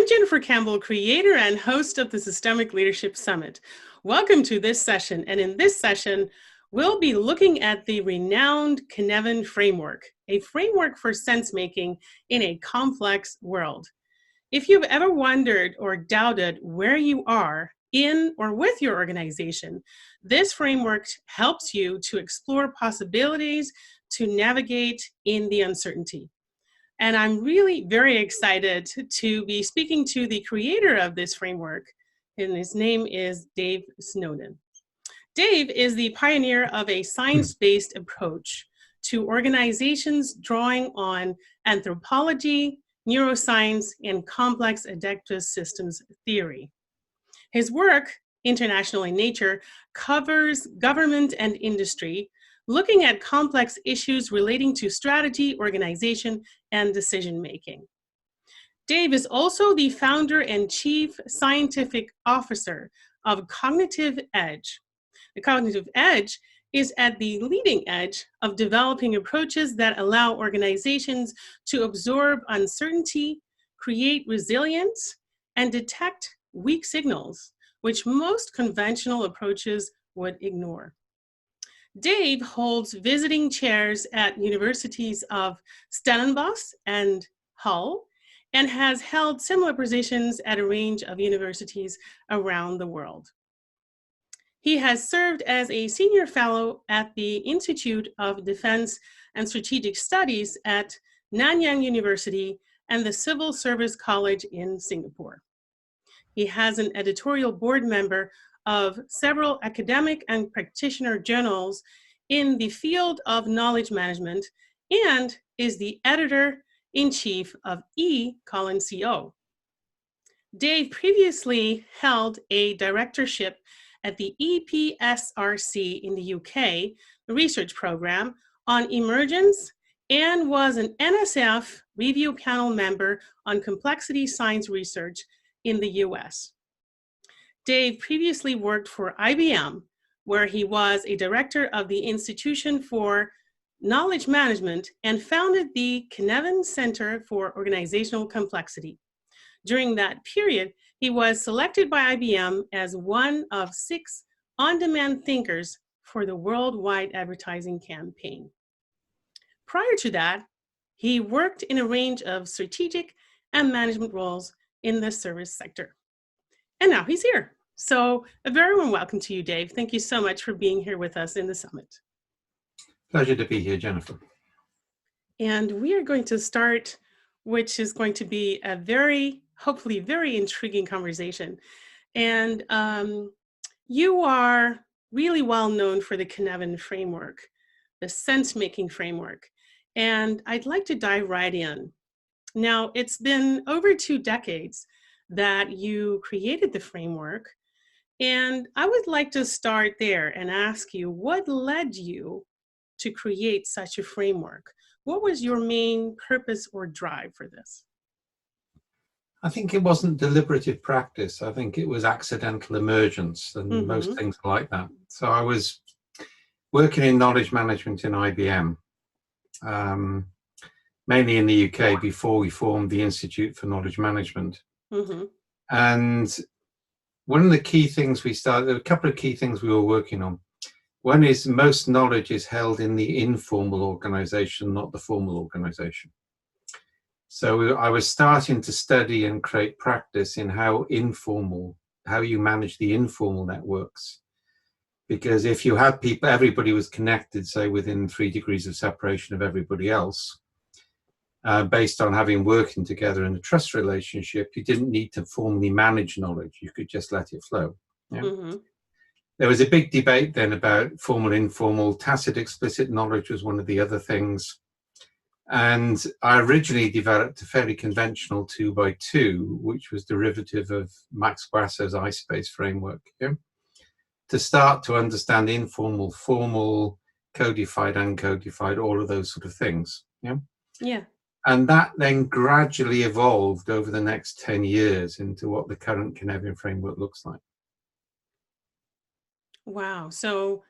Jennifer Campbell, creator and host of the Systemic Leadership Summit. Welcome to this session. And in this session, we'll be looking at the renowned Cynefin framework, a framework for sense-making in a complex world. If you've ever wondered or doubted where you are in or with your organization, this framework helps you to explore possibilities to navigate in the uncertainty. And I'm really very excited to be speaking to the creator of this framework, and his name is Dave Snowden. Dave is the pioneer of a science-based approach to organizations drawing on anthropology, neuroscience, and complex adaptive systems theory. His work, international in nature, covers government and industry, looking at complex issues relating to strategy, organization, and decision-making. Dave is also the founder and chief scientific officer of Cognitive Edge. The Cognitive Edge is at the leading edge of developing approaches that allow organizations to absorb uncertainty, create resilience, and detect weak signals, which most conventional approaches would ignore. Dave holds visiting chairs at universities of Stellenbosch and Hull, and has held similar positions at a range of universities around the world. He has served as a senior fellow at the Institute of Defense and Strategic Studies at Nanyang University and the Civil Service College in Singapore. He has an editorial board member of several academic and practitioner journals in the field of knowledge management, and is the editor-in-chief of eColin.co. Dave previously held a directorship at the EPSRC in the UK, a research program on emergence, and was an NSF review panel member on complexity science research in the US. Dave previously worked for IBM, where he was a director of the Institution for Knowledge Management and founded the Cynefin Center for Organizational Complexity. During that period, he was selected by IBM as one of 6 on-demand thinkers for the worldwide advertising campaign. Prior to that, he worked in a range of strategic and management roles in the service sector. And now he's here. So a very warm welcome to you, Dave. Thank you so much for being here with us in the summit. Pleasure to be here, Jennifer. And we are going to start, which is going to be a hopefully very intriguing conversation. And you are really well known for the Cynefin framework, the sense-making framework. And I'd like to dive right in. Now, it's been over 2 decades that you created the framework. And I would like to start there and ask you, what led you to create such a framework? What was your main purpose or drive for this? I think it wasn't deliberative practice. I think it was accidental emergence, and most things are like that. So I was working in knowledge management in IBM, mainly in the UK, before we formed the Institute for Knowledge Management. And one of the key things there were a couple of key things we were working on. One is most knowledge is held in the informal organization, not the formal organization. So I was starting to study and create practice in how you manage the informal networks. Because if you had people, everybody was connected, say within 3 degrees of separation of everybody else, based on having working together in a trust relationship, you didn't need to formally manage knowledge. You could just let it flow. Yeah? There was a big debate then about formal, informal, tacit, explicit knowledge was one of the other things. And I originally developed a fairly conventional 2x2, which was derivative of Max Grasso's I-Space framework, yeah? To start to understand informal, formal, codified, uncodified, all of those sort of things. Yeah. Yeah. And that then gradually evolved over the next 10 years into what the current Cynefin framework looks like. Wow. So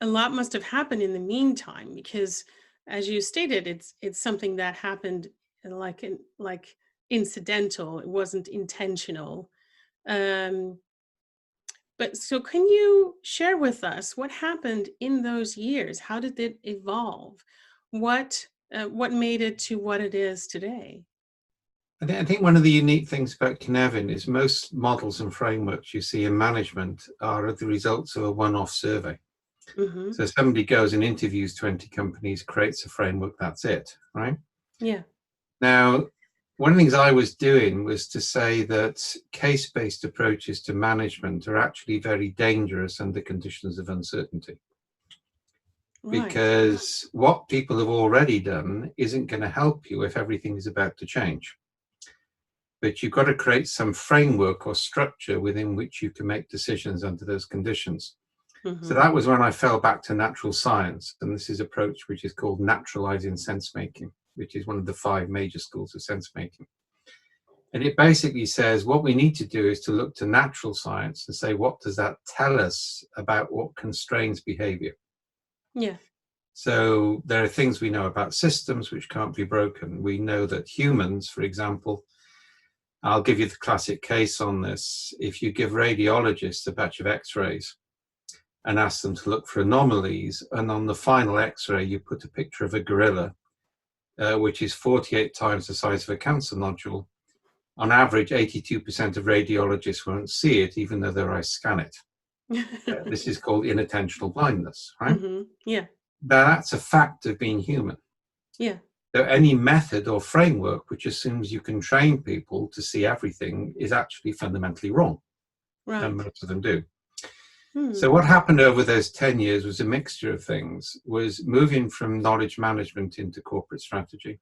a lot must have happened in the meantime, because as you stated, it's something that happened like incidental, it wasn't intentional. But so can you share with us what happened in those years? How did it evolve? What made it to what it is today? I think one of the unique things about Cynefin is most models and frameworks you see in management are the results of a one-off survey. Mm-hmm. So somebody goes and interviews 20 companies, creates a framework, that's it, right? Yeah. Now, one of the things I was doing was to say that case-based approaches to management are actually very dangerous under conditions of uncertainty. Right. Because what people have already done isn't going to help you if everything is about to change. But you've got to create some framework or structure within which you can make decisions under those conditions. Mm-hmm. So that was when I fell back to natural science. And this is an approach which is called naturalizing sense making, which is one of the 5 major schools of sense making. And it basically says what we need to do is to look to natural science and say, what does that tell us about what constrains behavior? Yeah. So there are things we know about systems which can't be broken. We know that humans, for example, I'll give you the classic case on this. If you give radiologists a batch of x-rays and ask them to look for anomalies, and on the final x-ray you put a picture of a gorilla, which is 48 times the size of a cancer nodule, on average 82% of radiologists won't see it even though their eyes scan it. This is called inattentional blindness, right? Mm-hmm. Yeah. That's a fact of being human. Yeah. So any method or framework which assumes you can train people to see everything is actually fundamentally wrong. Right. And most of them do. Hmm. So what happened over those 10 years was a mixture of things, was moving from knowledge management into corporate strategy,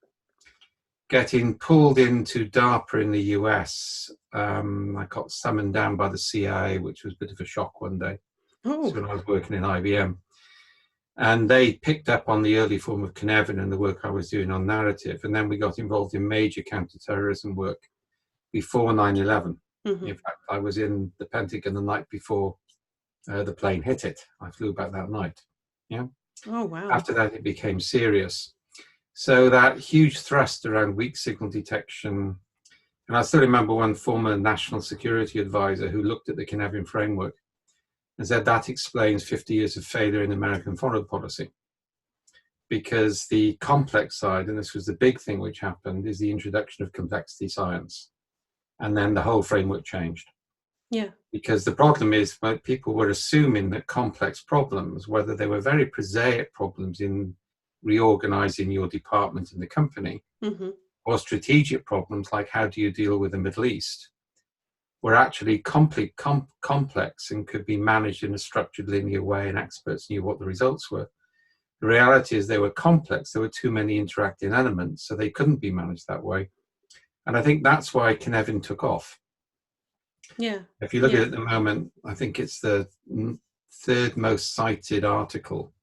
getting pulled into DARPA in the US. I got summoned down by the CIA, which was a bit of a shock one day. Oh. So when I was working in IBM. And they picked up on the early form of Cynefin and the work I was doing on narrative. And then we got involved in major counterterrorism work before 9/11. Mm-hmm. In fact, I was in the Pentagon the night before the plane hit it. I flew back that night. Yeah. Oh, wow. After that, it became serious. So that huge thrust around weak signal detection. And I still remember one former national security advisor who looked at the Cynefin framework and said that explains 50 years of failure in American foreign policy. Because the complex side, and this was the big thing which happened, is the introduction of complexity science. And then the whole framework changed. Yeah. Because the problem is when people were assuming that complex problems, whether they were very prosaic problems in reorganizing your department in the company, mm-hmm. or strategic problems like how do you deal with the Middle East, were actually complex and could be managed in a structured linear way and experts knew what the results were. The reality is they were complex. There were too many interacting elements, so they couldn't be managed that way. And I think that's why Cynefin took off. Yeah. If you look at it at the moment, I think it's the 3rd most cited article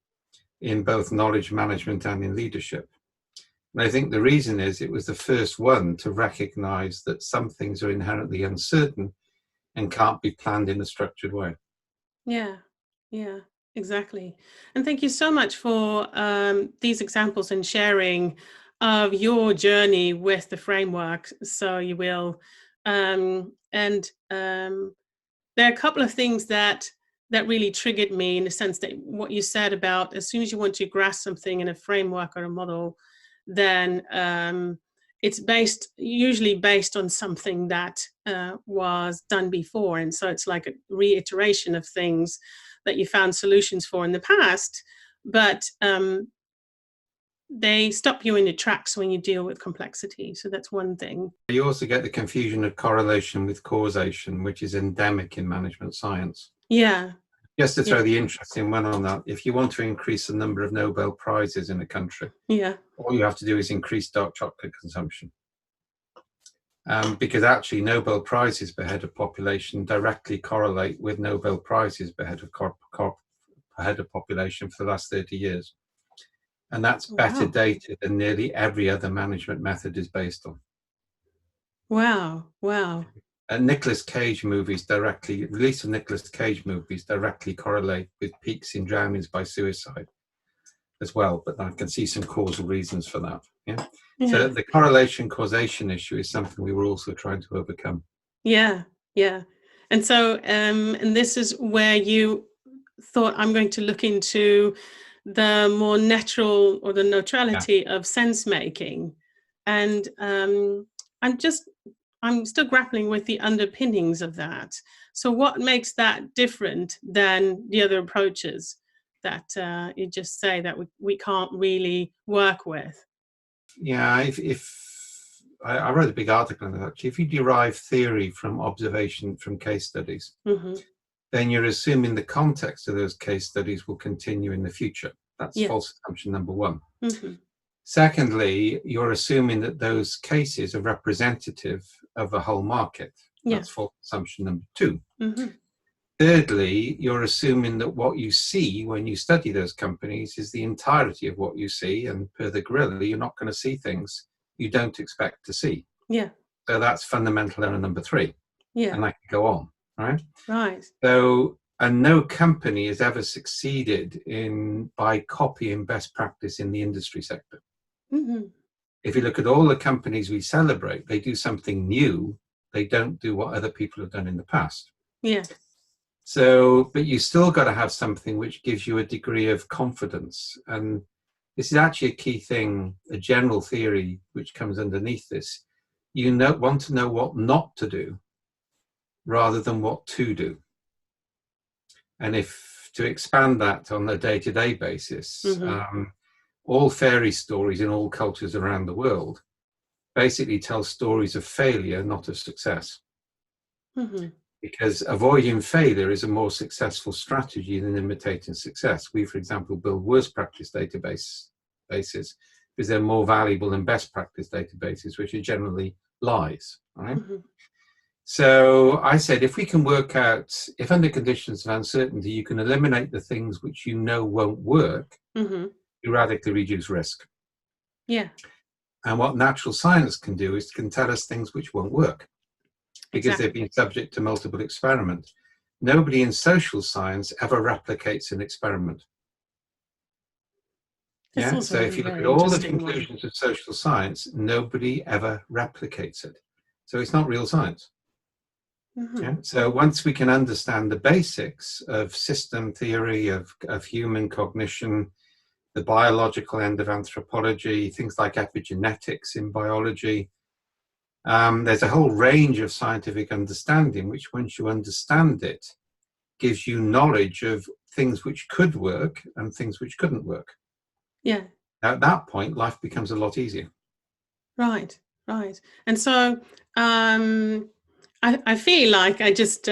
in both knowledge management and in leadership. And I think the reason is it was the first one to recognize that some things are inherently uncertain and can't be planned in a structured way. Yeah, yeah, exactly. And thank you so much for these examples and sharing of your journey with the framework. So you will, there are a couple of things that really triggered me in the sense that what you said about as soon as you want to grasp something in a framework or a model, then it's usually based on something that was done before. And so it's like a reiteration of things that you found solutions for in the past, but they stop you in your tracks when you deal with complexity. So that's one thing. You also get the confusion of correlation with causation, which is endemic in management science. Yeah. Just to throw the interesting one on that, if you want to increase the number of Nobel Prizes in a country, all you have to do is increase dark chocolate consumption. Because actually Nobel Prizes per head of population directly correlate with Nobel Prizes per head of population for the last 30 years. And that's better data than nearly every other management method is based on. Wow, wow. And Nicolas Cage movies release of Nicolas Cage movies directly correlate with peaks in drownings by suicide as well, but I can see some causal reasons for that. Yeah. Yeah. So the correlation causation issue is something we were also trying to overcome. Yeah. Yeah. And so, and this is where you thought, I'm going to look into the more natural or the neutrality of sense making. And I'm still grappling with the underpinnings of that. So what makes that different than the other approaches that you just say that we can't really work with? Yeah, if I wrote a big article on that, actually. If you derive theory from observation from case studies, then you're assuming the context of those case studies will continue in the future. That's false assumption number one. Secondly, you're assuming that those cases are representative of a whole market. That's false assumption number two. Thirdly, you're assuming that what you see when you study those companies is the entirety of what you see, and per the gorilla, you're not going to see things you don't expect to see. Yeah. So that's fundamental error number three. Yeah. And I can go on, right? Right. So, and no company has ever succeeded by copying best practice in the industry sector. If you look at all the companies we celebrate, they do something new. They don't do what other people have done in the past. Yeah. So, but you still got to have something which gives you a degree of confidence. And this is actually a key thing, a general theory which comes underneath this. You want to know what not to do rather than what to do. And if to expand that on a day-to-day basis, all fairy stories in all cultures around the world basically tell stories of failure, not of success. Because avoiding failure is a more successful strategy than imitating success. We, for example, build worst practice databases because they're more valuable than best practice databases, which are generally lies, right? So I said, if we can work out, if under conditions of uncertainty, you can eliminate the things which you know won't work, you radically reduce risk. Yeah. And what natural science can do is can tell us things which won't work because they've been subject to multiple experiments. Nobody in social science ever replicates an experiment. Yeah. So if you look at all the conclusions of social science, nobody ever replicates it. So it's not real science. Yeah? So once we can understand the basics of system theory, of human cognition, the biological end of anthropology, things like epigenetics in biology, there's a whole range of scientific understanding, which once you understand it, gives you knowledge of things which could work and things which couldn't work. Yeah. At that point, life becomes a lot easier. Right, right. And so I feel like I just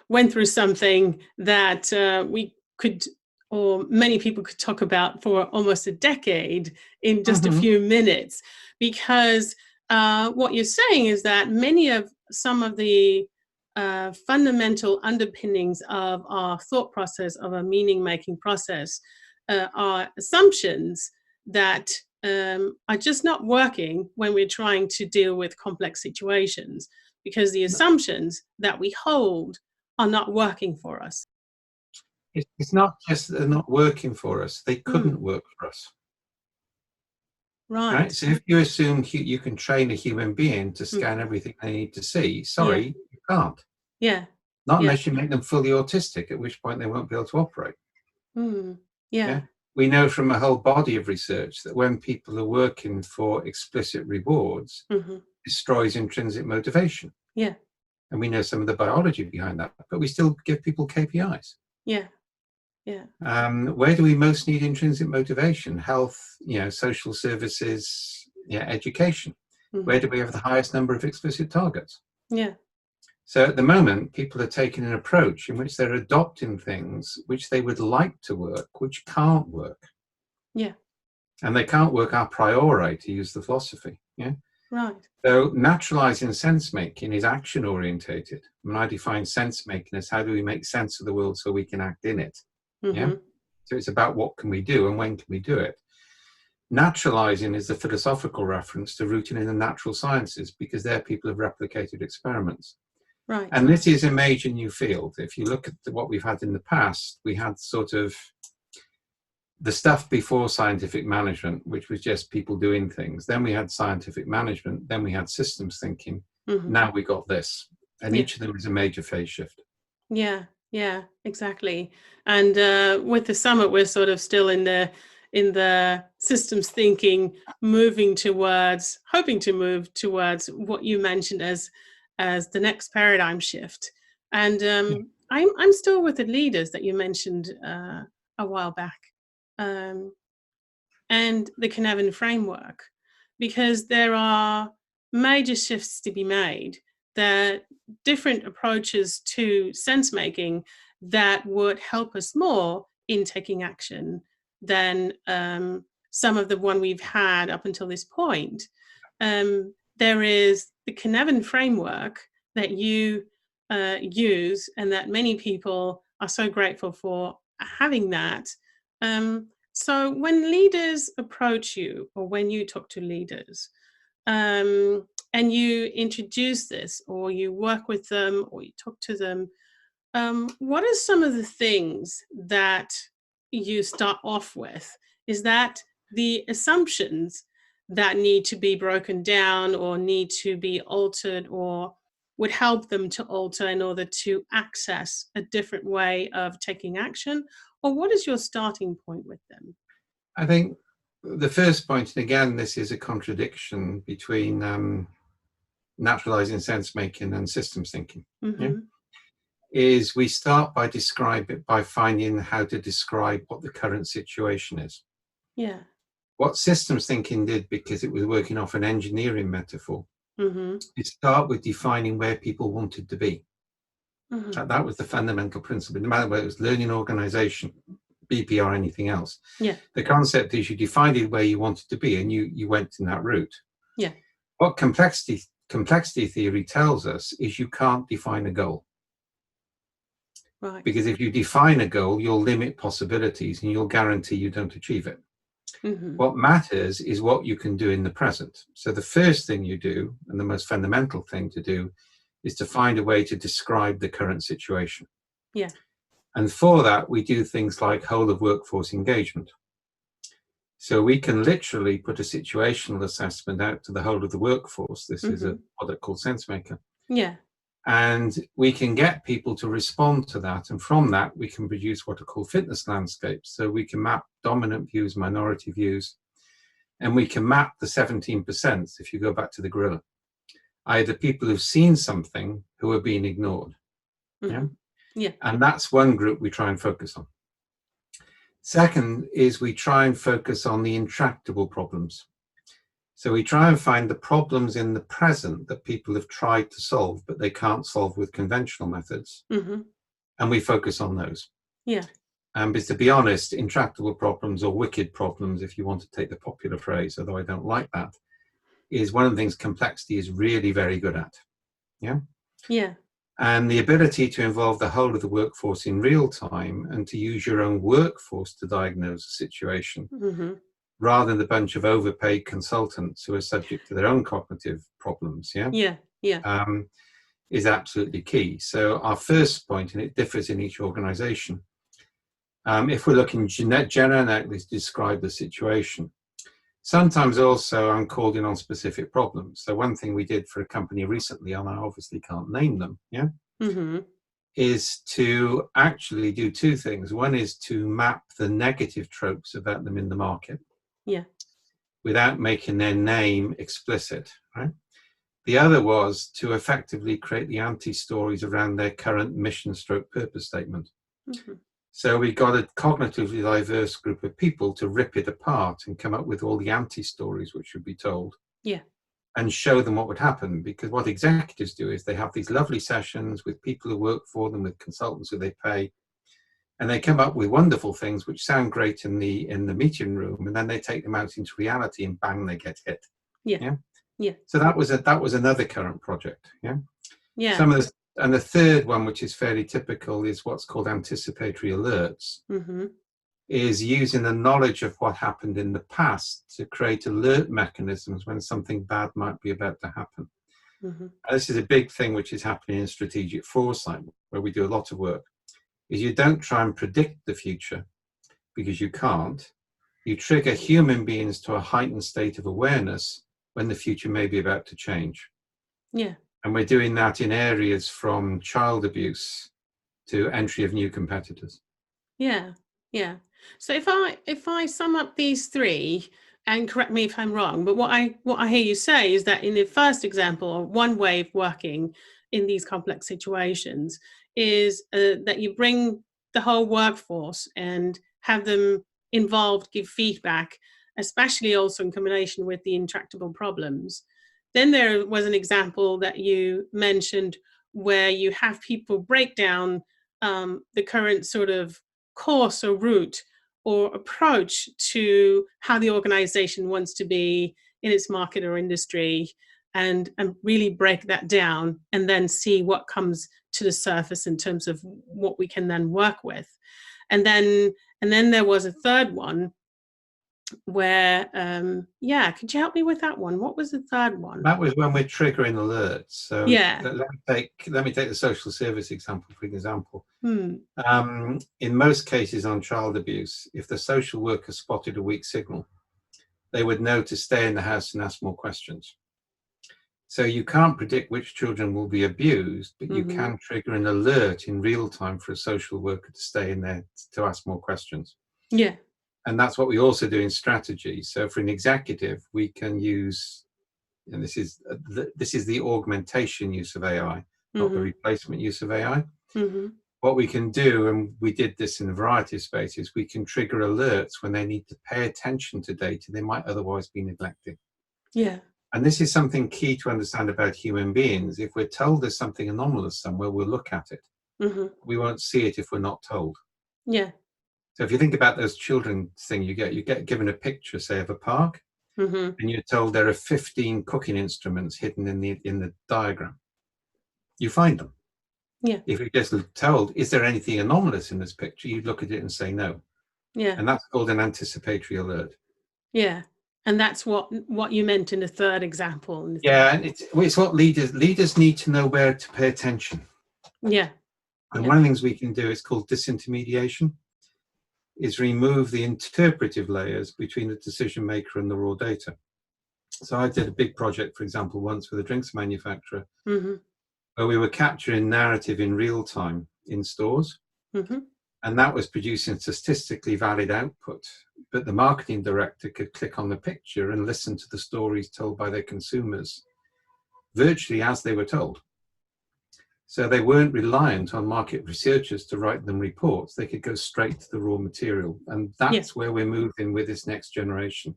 went through something that we could, or many people could talk about for almost a decade in just a few minutes, because what you're saying is that some of the fundamental underpinnings of our thought process, of our meaning-making process, are assumptions that are just not working when we're trying to deal with complex situations, because the assumptions that we hold are not working for us. It's not just they're not working for us, they couldn't work for us. Right. So if you assume you can train a human being to scan everything they need to see, sorry, you can't. Yeah. Not unless you make them fully autistic, at which point they won't be able to operate. Yeah. We know from a whole body of research that when people are working for explicit rewards, destroys intrinsic motivation. Yeah. And we know some of the biology behind that, but we still give people KPIs. Yeah. Yeah. Where do we most need intrinsic motivation? Health, social services, education. Where do we have the highest number of explicit targets? Yeah. So at the moment, people are taking an approach in which they're adopting things which they would like to work, which can't work. Yeah. And they can't work a priori, to use the philosophy. Yeah. Right. So naturalizing sense making is action orientated. When I define sense making as how do we make sense of the world so we can act in it. Yeah. So it's about what can we do and when can we do it. Naturalizing is the philosophical reference to rooting in the natural sciences, because there people have replicated experiments. Right. And this is a major new field. If you look at what we've had in the past, we had sort of the stuff before scientific management, which was just people doing things. Then we had scientific management. Then we had systems thinking. Now we got this. And each of them is a major phase shift. Yeah, yeah, exactly. And with the summit, we're sort of still in the systems thinking, hoping to move towards what you mentioned as the next paradigm shift. And I'm still with the leaders that you mentioned a while back, and the Cynefin framework, because there are major shifts to be made, that different approaches to sense making that would help us more in taking action than some of the one we've had up until this point. There is the Cynefin framework that you use, and that many people are so grateful for having that. So when leaders approach you, or when you talk to leaders, and you introduce this, or you work with them, or you talk to them, what are some of the things that you start off with? Is that the assumptions that need to be broken down or need to be altered, or would help them to alter in order to access a different way of taking action? Or what is your starting point with them? I think the first point, and again, this is a contradiction between naturalizing sense making and systems thinking, is we start by finding how to describe what the current situation is. Yeah. What systems thinking did, because it was working off an engineering metaphor, is start with defining where people wanted to be. That was the fundamental principle, no matter whether it was learning organization, BP, or anything else. Yeah. The concept is you defined where you wanted to be, and you went in that route. Yeah. What complexity theory tells us is you can't define a goal. Right. Because if you define a goal, you'll limit possibilities and you'll guarantee you don't achieve it. What matters is what you can do in the present. So the first thing you do, and the most fundamental thing to do, is to find a way to describe the current situation. Yeah. And for that, we do things like whole of workforce engagement. So we can literally put a situational assessment out to the whole of the workforce. This is a product called SenseMaker. Yeah. And we can get people to respond to that. And from that, we can produce what are called fitness landscapes. So we can map dominant views, minority views, and we can map the 17%, if you go back to the gorilla, either people who've seen something who are being ignored. Yeah. And that's one group we try and focus on. Second is we try and focus on the intractable problems. So we try and find the problems in the present that people have tried to solve, but they can't solve with conventional methods. And we focus on those. Yeah. But to be honest, intractable problems, or wicked problems, if you want to take the popular phrase, although I don't like that, is one of the things complexity is really very good at. Yeah. Yeah. And the ability to involve the whole of the workforce in real time and to use your own workforce to diagnose a situation, rather than the bunch of overpaid consultants who are subject to their own cognitive problems, is absolutely key. So our first point, and it differs in each organization, if we're looking generically to describe the situation, sometimes also I'm called in on specific problems. So one thing we did for a company recently, and I obviously can't name them, is to actually do two things. One is to map the negative tropes about them in the market. Yeah. Without making their name explicit, right? The other was to effectively create the anti-stories around their current mission stroke purpose statement. So we got a cognitively diverse group of people to rip it apart and come up with all the anti-stories which should be told. Yeah. And show them what would happen. Because what executives do is they have these lovely sessions with people who work for them, with consultants who they pay, and they come up with wonderful things which sound great in the meeting room, and then they take them out into reality, and bang, they get hit. Yeah. So that was another current project. Yeah. Some of and the third one, which is fairly typical, is what's called anticipatory alerts. Is using the knowledge of what happened in the past to create alert mechanisms when something bad might be about to happen. This is a big thing which is happening in strategic foresight, where we do a lot of work. Is you don't try and predict the future, because you can't. You trigger human beings to a heightened state of awareness when the future may be about to change. Yeah. And we're doing that in areas from child abuse to entry of new competitors. Yeah. Yeah. So if I sum up these three, and correct me if I'm wrong, but what I hear you say is that in the first example, one way of working in these complex situations is that you bring the whole workforce and have them involved, give feedback, especially also in combination with the intractable problems. Then there was an example that you mentioned where you have people break down the current sort of course or route or approach to how the organization wants to be in its market or industry, and really break that down and then see what comes to the surface in terms of what we can then work with. And then there was a third one where could you help me with that one? What was the third one? That was when we're triggering alerts. So yeah let me take the social service example for example. In most cases on child abuse, if the social worker spotted a weak signal, they would know to stay in the house and ask more questions. So you can't predict which children will be abused, but you can trigger an alert in real time for a social worker to stay in there to ask more questions. Yeah. And that's what we also do in strategy. So for an executive, we can use, and this is the augmentation use of AI, not the replacement use of AI. What we can do, and we did this in a variety of spaces, we can trigger alerts when they need to pay attention to data they might otherwise be neglecting. Yeah. And this is something key to understand about human beings. If we're told there's something anomalous somewhere, we'll look at it. We won't see it if we're not told. Yeah. So if you think about those children thing, you get given a picture, say, of a park, and you're told there are 15 cooking instruments hidden in the diagram. You find them. Yeah. If you're just told, is there anything anomalous in this picture, you'd look at it and say no. Yeah. And that's called an anticipatory alert. Yeah. And that's what you meant in the third example. Yeah, and it's what leaders need to know where to pay attention. Yeah. And one of the things we can do is called disintermediation, is remove the interpretive layers between the decision maker and the raw data. So I did a big project, for example, once with a drinks manufacturer, where we were capturing narrative in real time in stores. And that was producing statistically valid output. But the marketing director could click on the picture and listen to the stories told by their consumers virtually as they were told. So they weren't reliant on market researchers to write them reports. They could go straight to the raw material. And that's where we're moving with this next generation.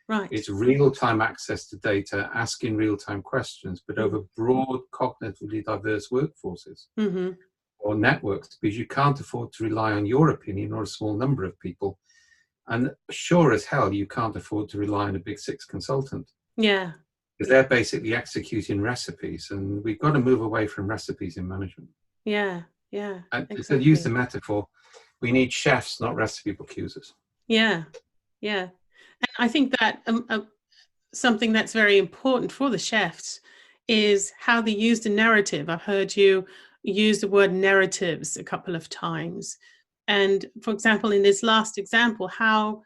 Right. It's real-time access to data, asking real-time questions, but over broad, cognitively diverse workforces or networks, because you can't afford to rely on your opinion or a small number of people. And sure as hell, you can't afford to rely on a big six consultant. Yeah. Because they're basically executing recipes, and we've got to move away from recipes in management. Yeah, yeah. And exactly. to use the metaphor, we need chefs, not recipe book users. Yeah, yeah. And I think that something that's very important for the chefs is how they use the narrative. I've heard you use the word narratives a couple of times. And for example, in this last example, how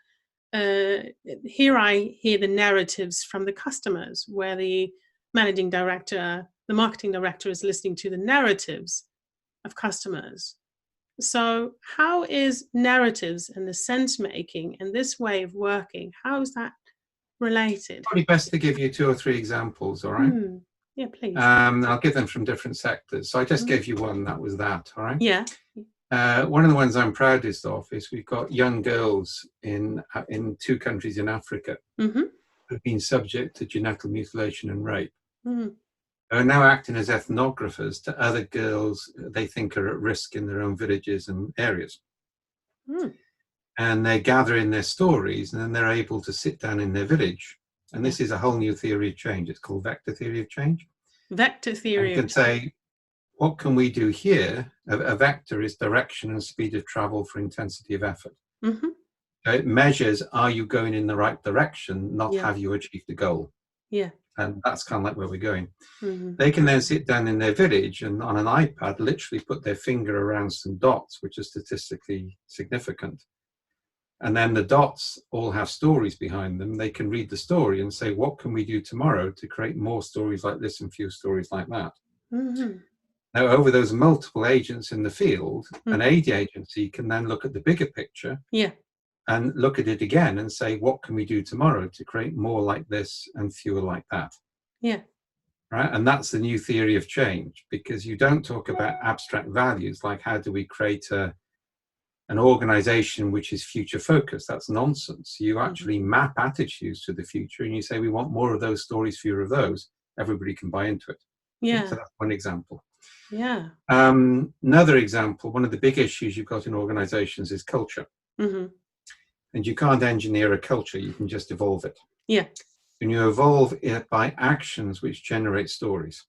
here I hear the narratives from the customers, where the managing director, the marketing director is listening to the narratives of customers. So how is narratives and the sense making and this way of working, how is that related? Probably best to give you 2 or 3 examples, all right? Yeah, please. I'll give them from different sectors. So I just gave you one, that was that, all right? Yeah. One of the ones I'm proudest of is we've got young girls in 2 countries in Africa who've been subject to genital mutilation and rape. Are now acting as ethnographers to other girls they think are at risk in their own villages and areas. And they're gathering their stories, and then they're able to sit down in their village. And this is a whole new theory of change. It's called vector theory of change. Vector theory. You can say, what can we do here? A vector is direction and speed of travel for intensity of effort. So it measures, are you going in the right direction, not have you achieved a goal? Yeah. And that's kind of like where we're going. They can then sit down in their village and on an iPad literally put their finger around some dots, which are statistically significant. and then the dots all have stories behind them. They can read the story and say, what can we do tomorrow to create more stories like this and fewer stories like that? Mm-hmm. Now, over those multiple agents in the field, an AD agency can then look at the bigger picture and look at it again and say, what can we do tomorrow to create more like this and fewer like that? Yeah. Right. And that's the new theory of change, because you don't talk about abstract values like how do we create an organization which is future focused. That's nonsense. You actually map attitudes to the future and you say, we want more of those stories, fewer of those. Everybody can buy into it. Yeah. So that's one example. Yeah. Another example, one of the big issues you've got in organizations is culture. And you can't engineer a culture, you can just evolve it. Yeah. And you evolve it by actions which generate stories.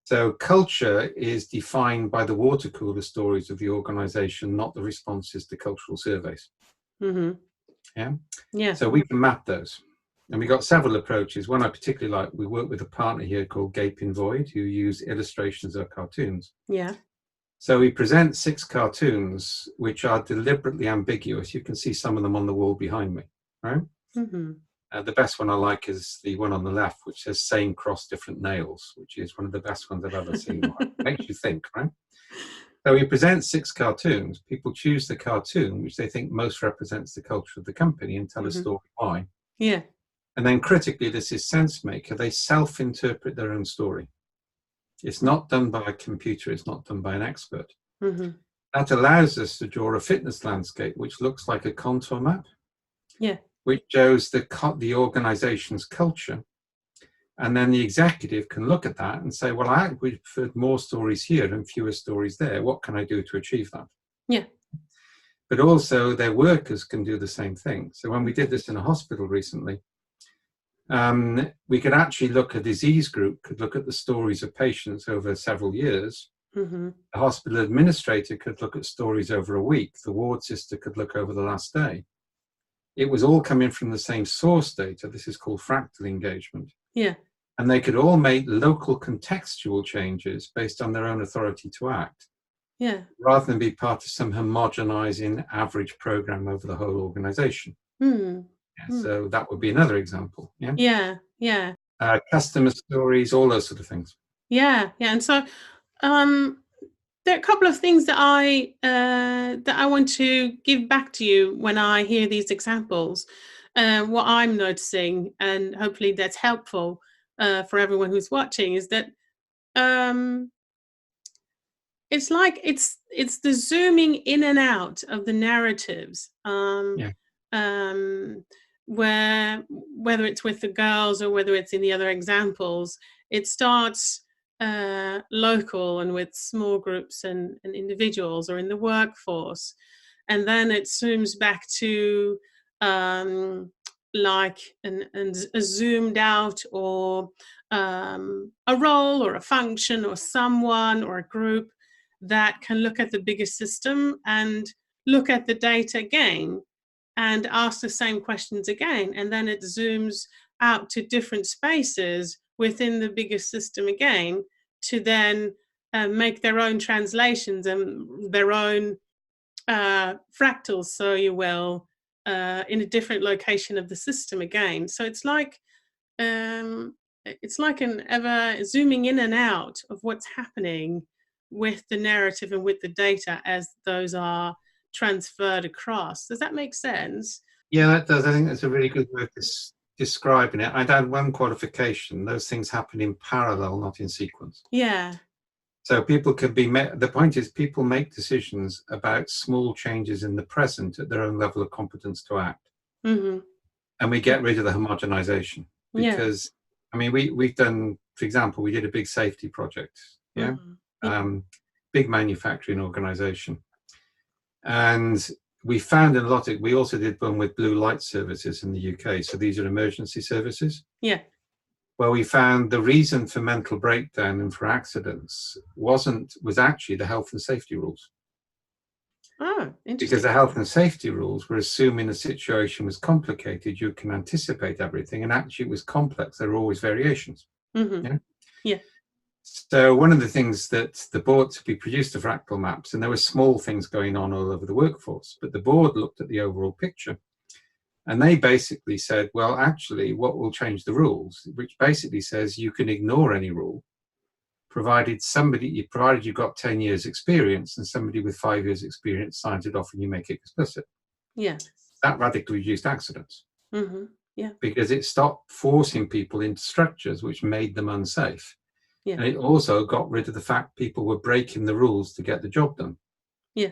So culture is defined by the water cooler stories of the organization, not the responses to cultural surveys. Yeah. So we can map those. And we've got several approaches. One I particularly like, we work with a partner here called Gaping Void, who use illustrations or cartoons. Yeah. So we present 6 cartoons, which are deliberately ambiguous. You can see some of them on the wall behind me, right? The best one I like is the one on the left, which says "same cross, different nails," which is one of the best ones I've ever seen. Makes you think, right? So we present 6 cartoons. People choose the cartoon which they think most represents the culture of the company and tell a story why. Yeah. And then critically, this is sense maker. They self-interpret their own story. It's not done by a computer. It's not done by an expert. That allows us to draw a fitness landscape which looks like a contour map. Yeah. Which shows the organization's culture. And then the executive can look at that and say, well, I would prefer more stories here and fewer stories there. What can I do to achieve that? Yeah. But also their workers can do the same thing. So when we did this in a hospital recently, we could actually look at a disease group, could look at the stories of patients over several years. The hospital administrator could look at stories over a week. The ward sister could look over the last day. It was all coming from the same source data. This is called fractal engagement. Yeah. And they could all make local contextual changes based on their own authority to act. Yeah. Rather than be part of some homogenizing average program over the whole organization. So that would be another example. Yeah. Yeah. Yeah. Customer stories, all those sort of things. Yeah. Yeah. And so, there are a couple of things that I want to give back to you when I hear these examples. What I'm noticing, and hopefully that's helpful for everyone who's watching, is that it's like it's the zooming in and out of the narratives. Where whether it's with the girls or whether it's in the other examples, it starts local and with small groups and individuals or in the workforce, and then it zooms back to like a zoomed out or a role or a function or someone or a group that can look at the bigger system and look at the data again and ask the same questions again, and then it zooms out to different spaces within the bigger system again to then make their own translations and their own fractals, so you will, in a different location of the system again. So it's like an ever zooming in and out of what's happening with the narrative and with the data as those are transferred across. Does that make sense? Yeah, that does. I think that's a really good way of describing it. I'd add one qualification. Those things happen in parallel, not in sequence. Yeah. So people can be, the point is people make decisions about small changes in the present at their own level of competence to act. And we get rid of the homogenization because, I mean, we've done, for example, we did a big safety project, big manufacturing organization. And we found a lot of, we also did one with blue light services in the UK. So these are emergency services. Yeah. Well, we found the reason for mental breakdown and for accidents was actually the health and safety rules. Oh, interesting. Because the health and safety rules were assuming the situation was complicated, you can anticipate everything, and actually it was complex. There were always variations. Yeah. So one of the things that the board, we produced the fractal maps, and there were small things going on all over the workforce, but the board looked at the overall picture, and they basically said, well, actually, what will change the rules, which basically says you can ignore any rule, provided you've got 10 years experience and somebody with 5 years experience signs it off and you make it explicit. Yeah. That radically reduced accidents. Mm-hmm. Yeah. Because it stopped forcing people into structures which made them unsafe. Yeah. And it also got rid of the fact people were breaking the rules to get the job done. Yeah.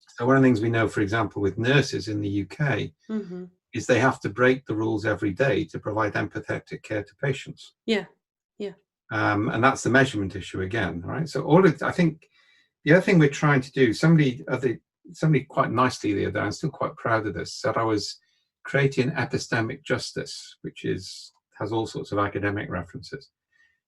So one of the things we know, for example, with nurses in the UK, mm-hmm. is they have to break the rules every day to provide empathetic care to patients. Yeah. Yeah. And that's the measurement issue again, right? So I think the other thing we're trying to do, somebody quite nicely the other day, I'm still quite proud of this, said I was creating epistemic justice, which has all sorts of academic references.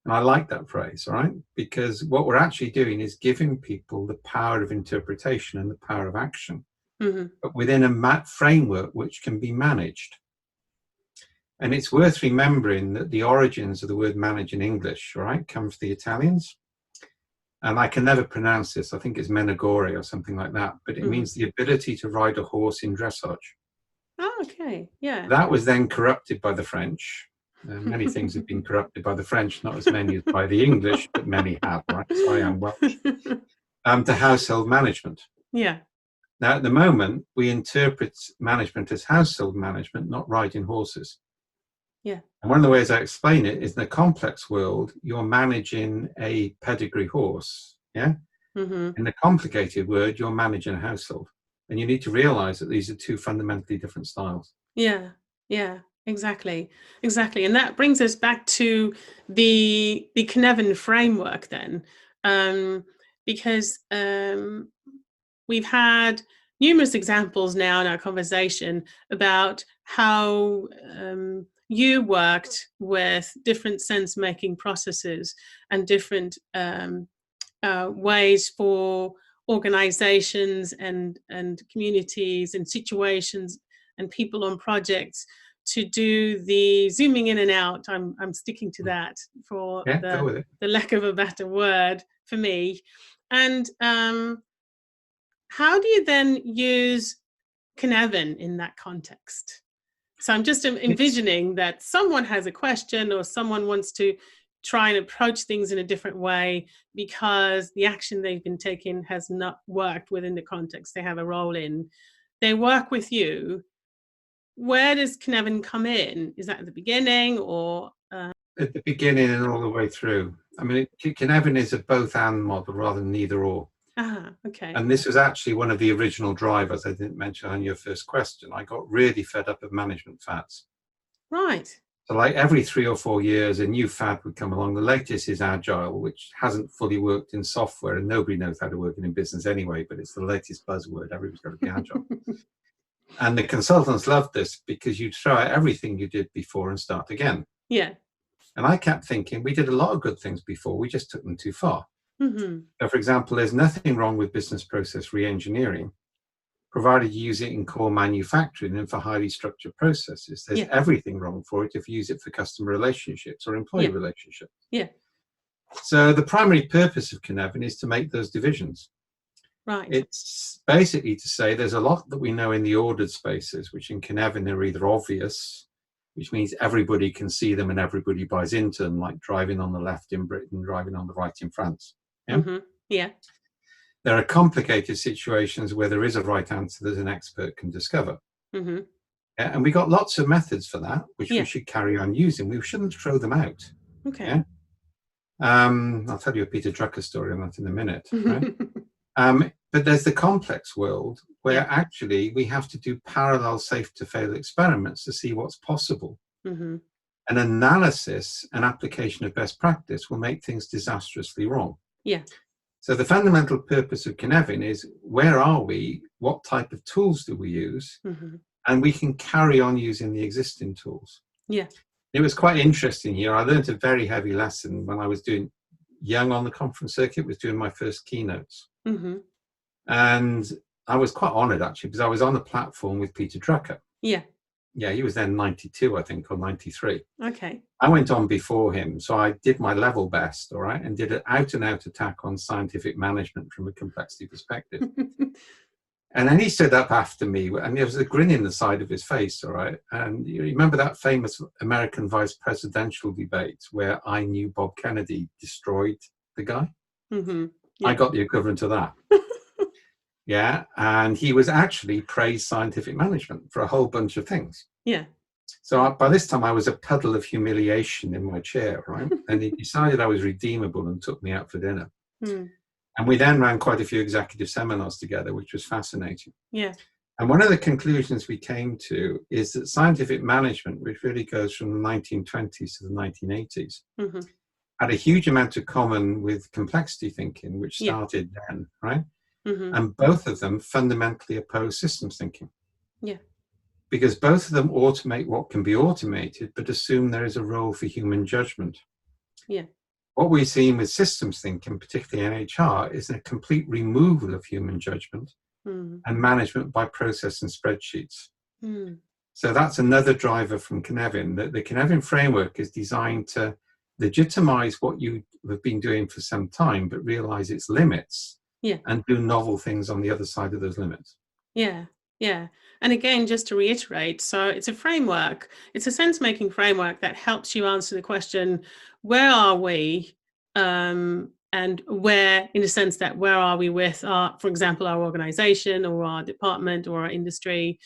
And I like that phrase, right? Because what we're actually doing is giving people the power of interpretation and the power of action, mm-hmm. but within a framework which can be managed. And it's worth remembering that the origins of the word manage in English, right, come from the Italians. And I can never pronounce this. I think it's menagore or something like that. But it means the ability to ride a horse in dressage. Oh, okay. Yeah. That was then corrupted by the French. Many things have been corrupted by the French, not as many as by the English, but many have, right? So I am Welsh. To household management. Yeah. Now, at the moment, we interpret management as household management, not riding horses. Yeah. And one of the ways I explain it is in a complex world, you're managing a pedigree horse. Yeah. Mm-hmm. In the complicated world, you're managing a household. And you need to realize that these are two fundamentally different styles. Yeah. Yeah. Exactly. And that brings us back to the Cynefin framework then, because we've had numerous examples now in our conversation about how you worked with different sense-making processes and different ways for organizations and communities and situations and people on projects to do the zooming in and out. I'm sticking to that for the lack of a better word for me. And how do you then use Cynefin in that context? So I'm just envisioning that someone has a question or someone wants to try and approach things in a different way because the action they've been taking has not worked within the context they have a role in. They work with you. Where does Cynefin come in? Is that at the beginning or? At the beginning and all the way through. I mean, Cynefin is a both and model rather than neither or. Okay. And this was actually one of the original drivers I didn't mention on your first question. I got really fed up of management fads. Right. So like every 3 or 4 years, a new fad would come along. The latest is agile, which hasn't fully worked in software and nobody knows how to work it in business anyway, but it's the latest buzzword. Everybody's got to be agile. And the consultants loved this because you'd throw out everything you did before and start again. Yeah. And I kept thinking, we did a lot of good things before, we just took them too far. Mm-hmm. So for example, there's nothing wrong with business process re-engineering, provided you use it in core manufacturing and for highly structured processes. There's everything wrong for it if you use it for customer relationships or employee relationships. Yeah. So the primary purpose of Cynefin is to make those divisions. Right. It's basically to say there's a lot that we know in the ordered spaces, which in Cynefin are either obvious, which means everybody can see them and everybody buys into them, like driving on the left in Britain, driving on the right in France. Yeah. Mm-hmm. Yeah. There are complicated situations where there is a right answer that an expert can discover. Mm-hmm. Yeah, and we got lots of methods for that, which we should carry on using. We shouldn't throw them out. Okay. Yeah? I'll tell you a Peter Drucker story on that in a minute. Right? But there's the complex world where actually we have to do parallel safe to fail experiments to see what's possible. Mm-hmm. An analysis and application of best practice will make things disastrously wrong. Yeah. So the fundamental purpose of Cynefin is where are we? What type of tools do we use? Mm-hmm. And we can carry on using the existing tools. Yeah. It was quite interesting here. I learned a very heavy lesson when I was young on the conference circuit, was doing my first keynotes. Mm-hmm. And I was quite honored actually because I was on a platform with Peter Drucker. Yeah. yeah, he was then 92, I think, or 93. Okay. I went on before him, so I did my level best, all right, and did an out-and-out attack on scientific management from a complexity perspective. And then he stood up after me, and there was a grin in the side of his face, all right? And you remember that famous American vice presidential debate where I knew Bob Kennedy destroyed the guy? Mm-hmm. Yeah. I got the equivalent of that. Yeah, and he was actually praised scientific management for a whole bunch of things. Yeah. So by this time, I was a puddle of humiliation in my chair, right? And he decided I was redeemable and took me out for dinner. Mm. And we then ran quite a few executive seminars together, which was fascinating. Yeah. And one of the conclusions we came to is that scientific management, which really goes from the 1920s to the 1980s, mm-hmm. had a huge amount of common with complexity thinking, which started then, right? Mm-hmm. And both of them fundamentally oppose systems thinking. Yeah. Because both of them automate what can be automated, but assume there is a role for human judgment. Yeah. What we've seen with systems thinking, particularly in HR, is a complete removal of human judgment and management by process and spreadsheets. So that's another driver from Cynefin. The Cynefin framework is designed to legitimize what you have been doing for some time, but realize its limits and do novel things on the other side of those limits. Yeah. Yeah. And again, just to reiterate, so it's a framework, it's a sense-making framework that helps you answer the question, where are we? And where, in a sense that where are we with our, for example, our organization or our department or our industry?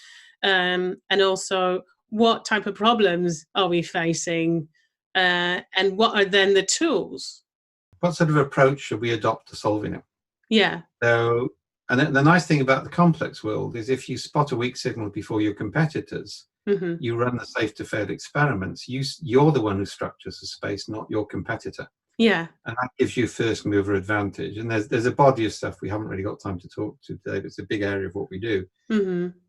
And also what type of problems are we facing? And what are then the tools? What sort of approach should we adopt to solving it? Yeah. So, and the nice thing about the complex world is if you spot a weak signal before your competitors, you run the safe to fail experiments. You're the one who structures the space, not your competitor. Yeah. And that gives you first mover advantage. And there's a body of stuff we haven't really got time to talk to today, but it's a big area of what we do,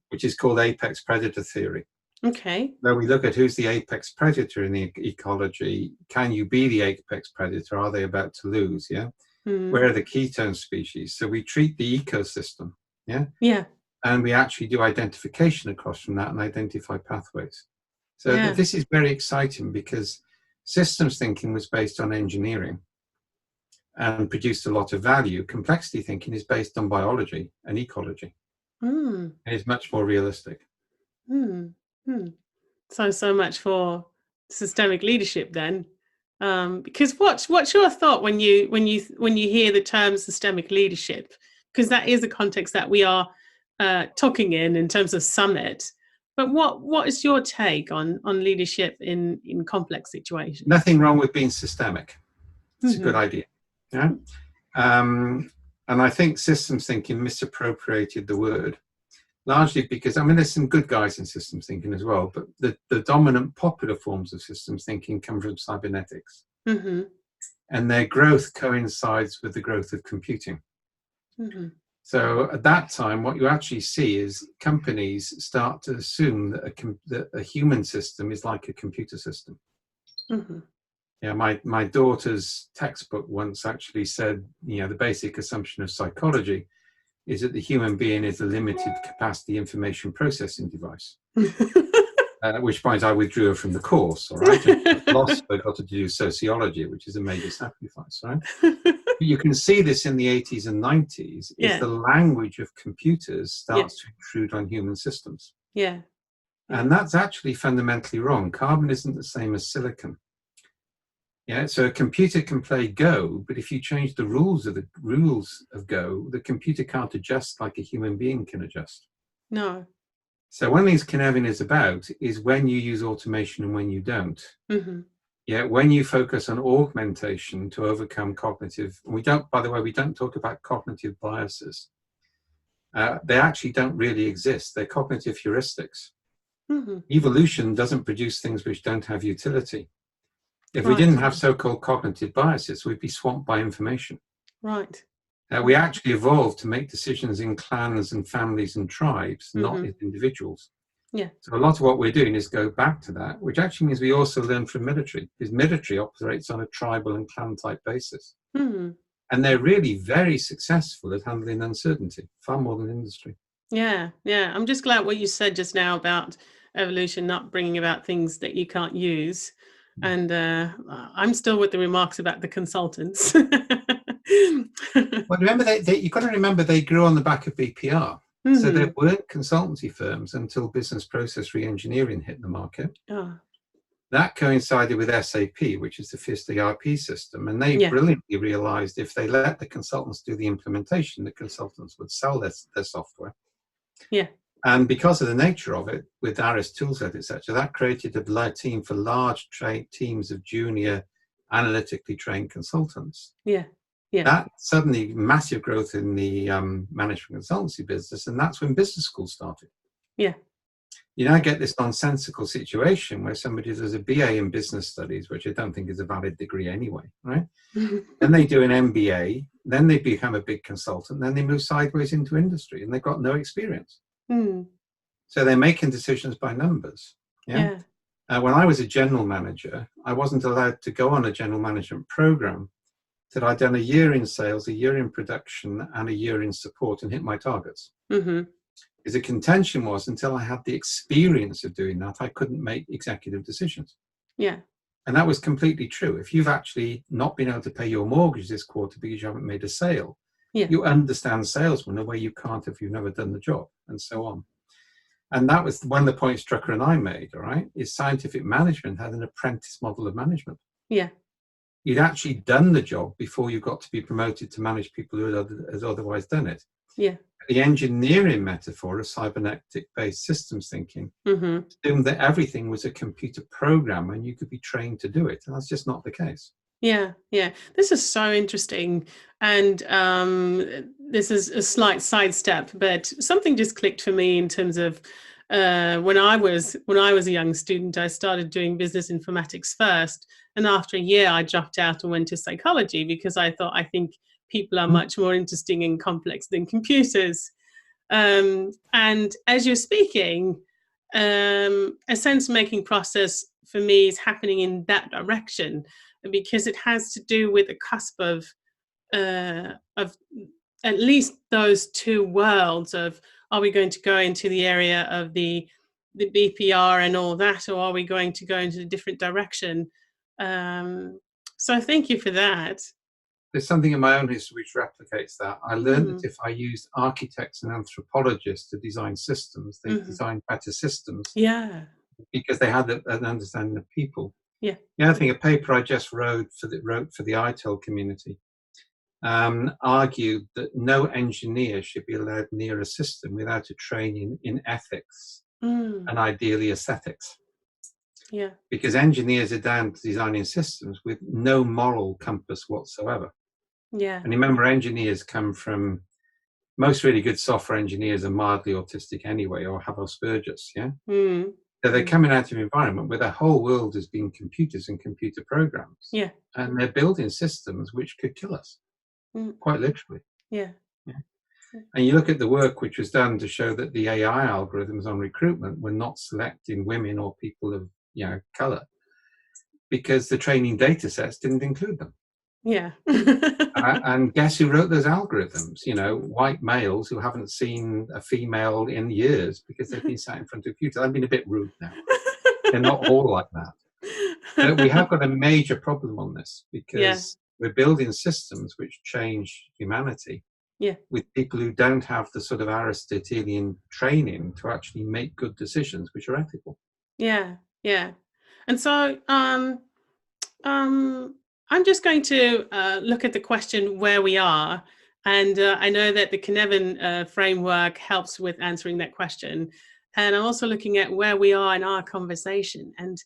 which is called apex predator theory. Okay. Where we look at who's the apex predator in the ecology. Can you be the apex predator? Are they about to lose? Yeah. Where are the ketone species? So we treat the ecosystem, yeah, and we actually do identification across from that and identify pathways. So this is very exciting because systems thinking was based on engineering and produced a lot of value. Complexity thinking is based on biology and ecology. And it's much more realistic. So much for systemic leadership then. Because what's your thought when you hear the term systemic leadership? Because that is the context that we are talking in terms of summit. But what is your take on leadership in complex situations? Nothing wrong with being systemic. It's a good idea. Yeah. And I think systems thinking misappropriated the word. Largely because, I mean, there's some good guys in systems thinking as well, but the dominant popular forms of systems thinking come from cybernetics. And their growth coincides with the growth of computing. So at that time, what you actually see is companies start to assume that a human system is like a computer system. Yeah, my daughter's textbook once actually said, the basic assumption of psychology is that the human being is a limited capacity information processing device. At which point I withdrew her from the course, all right? And philosopher got to do sociology, which is a major sacrifice, right? But you can see this in the 80s and 90s, is the language of computers starts to intrude on human systems. And that's actually fundamentally wrong. Carbon isn't the same as silicon. Yeah, so a computer can play Go, but if you change the rules of Go, the computer can't adjust like a human being can adjust. No. So one of the things Cynefin is about is when you use automation and when you don't. Yeah, when you focus on augmentation to overcome cognitive, and we don't talk about cognitive biases. They actually don't really exist. They're cognitive heuristics. Evolution doesn't produce things which don't have utility. If we didn't have so-called cognitive biases, we'd be swamped by information. Right. We actually evolved to make decisions in clans and families and tribes, not as individuals. Yeah. So a lot of what we're doing is go back to that, which actually means we also learn from military, because military operates on a tribal and clan type basis. And they're really very successful at handling uncertainty, far more than industry. Yeah. I'm just glad what you said just now about evolution, not bringing about things that you can't use. And I'm still with the remarks about the consultants. Well, remember, you've got to remember they grew on the back of BPR. Mm-hmm. So there weren't consultancy firms until business process re-engineering hit the market. Oh. That coincided with SAP, which is the first ERP system. And they brilliantly realized if they let the consultants do the implementation, the consultants would sell their software. Yeah. And because of the nature of it, with ARIS toolset, etc., that created a team for large teams of junior, analytically trained consultants. Yeah. Yeah. That suddenly massive growth in the management consultancy business, and that's when business schools started. Yeah. You now get this nonsensical situation where somebody does a BA in business studies, which I don't think is a valid degree anyway, right? Then they do an MBA, then they become a big consultant, then they move sideways into industry, and they've got no experience. Mm. So they're making decisions by numbers. Yeah. When I was a general manager, I wasn't allowed to go on a general management program till I'd done a year in sales, a year in production, and a year in support and hit my targets. Mm-hmm. Because the contention was until I had the experience of doing that, I couldn't make executive decisions. Yeah. And that was completely true. If you've actually not been able to pay your mortgage this quarter because you haven't made a sale, you understand salesmen the way you can't if you've never done the job, and so on. And that was one of the points Drucker and I made, all right, is scientific management had an apprentice model of management. Yeah. You'd actually done the job before you got to be promoted to manage people who had otherwise done it. Yeah. The engineering metaphor of cybernetic-based systems thinking assumed that everything was a computer program and you could be trained to do it. And that's just not the case. Yeah, yeah. This is so interesting. And this is a slight sidestep, but something just clicked for me in terms of when I was a young student, I started doing business informatics first. And after a year, I dropped out and went to psychology because I think people are much more interesting and complex than computers. And as you're speaking, a sense-making process for me is happening in that direction, because it has to do with the cusp of at least those two worlds of, are we going to go into the area of the BPR and all that, or are we going to go into a different direction? So thank you for that. There's something in my own history which replicates that. I learned that if I used architects and anthropologists to design systems, they designed better systems. Yeah. Because they had an understanding of people. Yeah. The other thing, a paper I just wrote for the ITIL community argued that no engineer should be allowed near a system without a training in ethics and ideally aesthetics. Yeah. Because engineers are down to designing systems with no moral compass whatsoever. Yeah. And remember, engineers come from, most really good software engineers are mildly autistic anyway, or have Asperger's, yeah? So they're coming out of an environment where their whole world has been computers and computer programs. Yeah. And they're building systems which could kill us, quite literally. Yeah. And you look at the work which was done to show that the AI algorithms on recruitment were not selecting women or people of color because the training data sets didn't include them. Yeah. And guess who wrote those algorithms? White males who haven't seen a female in years because they've been sat in front of computers. I've been a bit rude now. They're not all like that. But we have got a major problem on this because we're building systems which change humanity with people who don't have the sort of Aristotelian training to actually make good decisions which are ethical. Yeah, yeah. And so I'm just going to look at the question where we are. And I know that the Cynefin framework helps with answering that question. And I'm also looking at where we are in our conversation. And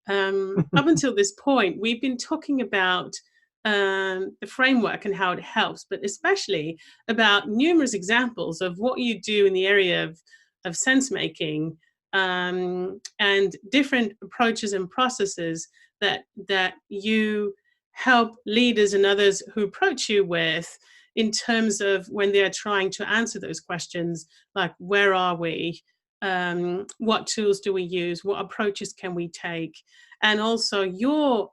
up until this point, we've been talking about the framework and how it helps, but especially about numerous examples of what you do in the area of sense making and different approaches and processes that you help leaders and others who approach you with in terms of when they're trying to answer those questions, like where are we, what tools do we use, what approaches can we take, and also your